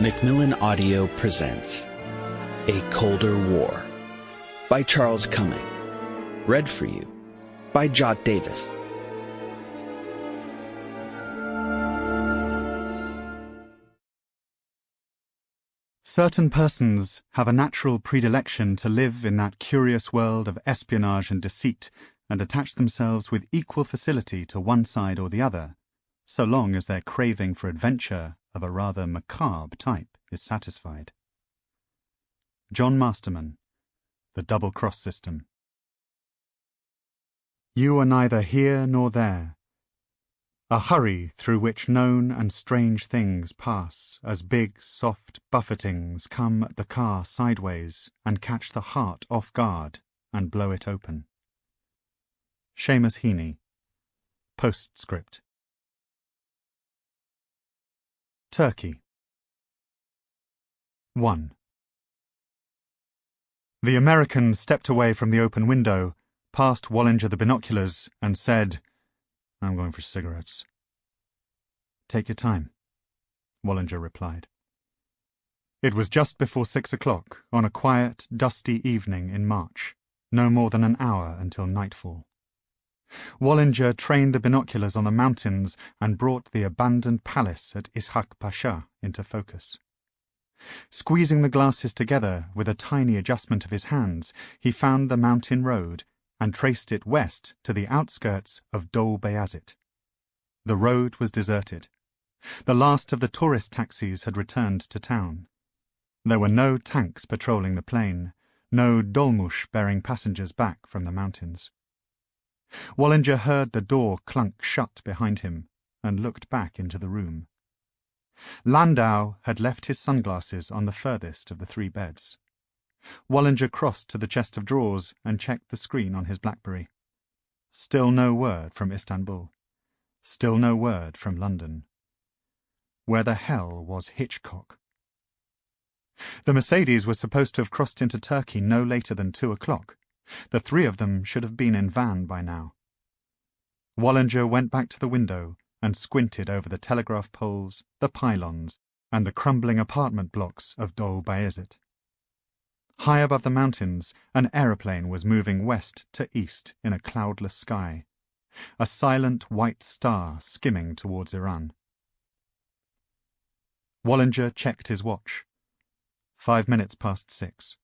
Macmillan Audio presents A Colder War by Charles Cumming. Read for you by Jot Davies. Certain persons have a natural predilection to live in that curious world of espionage and deceit and attach themselves with equal facility to one side or the other, so long as their craving for adventure of a rather macabre type is satisfied. John Masterman, The Double-Cross System. You are neither here nor there. A hurry through which known and strange things pass, as big, soft buffetings come at the car sideways and catch the heart off guard and blow it open. Seamus Heaney. Postscript. Turkey. 1. The American stepped away from the open window, passed Wallinger the binoculars, and said, "I'm going for cigarettes." "Take your time," Wallinger replied. It was just before 6 o'clock on a quiet, dusty evening in March, no more than an hour until nightfall. Wallinger trained the binoculars on the mountains and brought the abandoned palace at Ishak Pasha into focus. Squeezing the glasses together with a tiny adjustment of his hands, he found the mountain road and traced it west to the outskirts of Dol Bayazit. The road was deserted. The last of the tourist taxis had returned to town. There were no tanks patrolling the plain, no dolmush bearing passengers back from the mountains. Wallinger heard the door clunk shut behind him and looked back into the room. Landau had left his sunglasses on the furthest of the three beds. Wallinger crossed to the chest of drawers and checked the screen on his BlackBerry. Still no word from Istanbul. Still no word from London. Where the hell was Hitchcock? The Mercedes was supposed to have crossed into Turkey no later than 2 o'clock. The three of them should have been in Van by now. Wallinger went back to the window and squinted over the telegraph poles, the pylons, and the crumbling apartment blocks of Dol Bayazit. High above the mountains, an aeroplane was moving west to east in a cloudless sky, a silent white star skimming towards Iran. Wallinger checked his watch. 5 minutes past 6.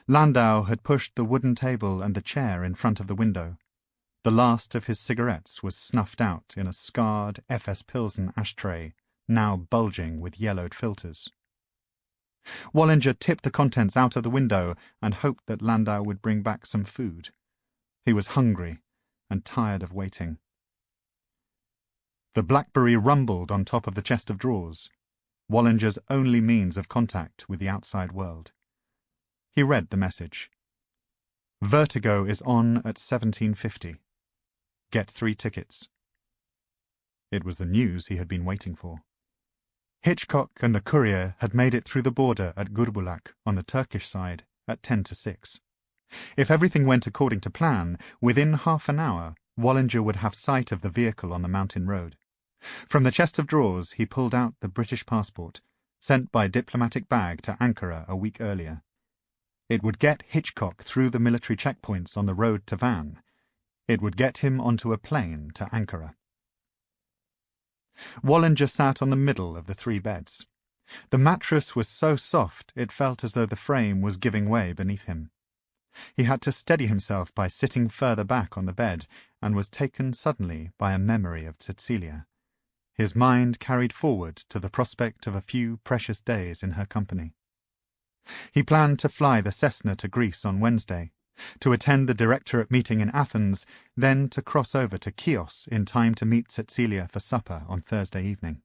Landau had pushed the wooden table and the chair in front of the window. The last of his cigarettes was snuffed out in a scarred FS Pilsen ashtray, now bulging with yellowed filters. Wallinger tipped the contents out of the window and hoped that Landau would bring back some food. He was hungry and tired of waiting. The BlackBerry rumbled on top of the chest of drawers, Wallinger's only means of contact with the outside world. He read the message. Vertigo is on at 17:50. Get 3 tickets. It was the news he had been waiting for. Hitchcock and the courier had made it through the border at Gurbulak on the Turkish side at 10 to 6. If everything went according to plan, within half an hour, Wallinger would have sight of the vehicle on the mountain road. From the chest of drawers he pulled out the British passport, sent by diplomatic bag to Ankara a week earlier. It would get Hitchcock through the military checkpoints on the road to Van. It would get him onto a plane to Ankara. Wallinger sat on the middle of the 3 beds. The mattress was so soft it felt as though the frame was giving way beneath him. He had to steady himself by sitting further back on the bed, and was taken suddenly by a memory of Cecilia. His mind carried forward to the prospect of a few precious days in her company. He planned to fly the Cessna to Greece on Wednesday, to attend the directorate meeting in Athens, then to cross over to Chios in time to meet Cecilia for supper on Thursday evening.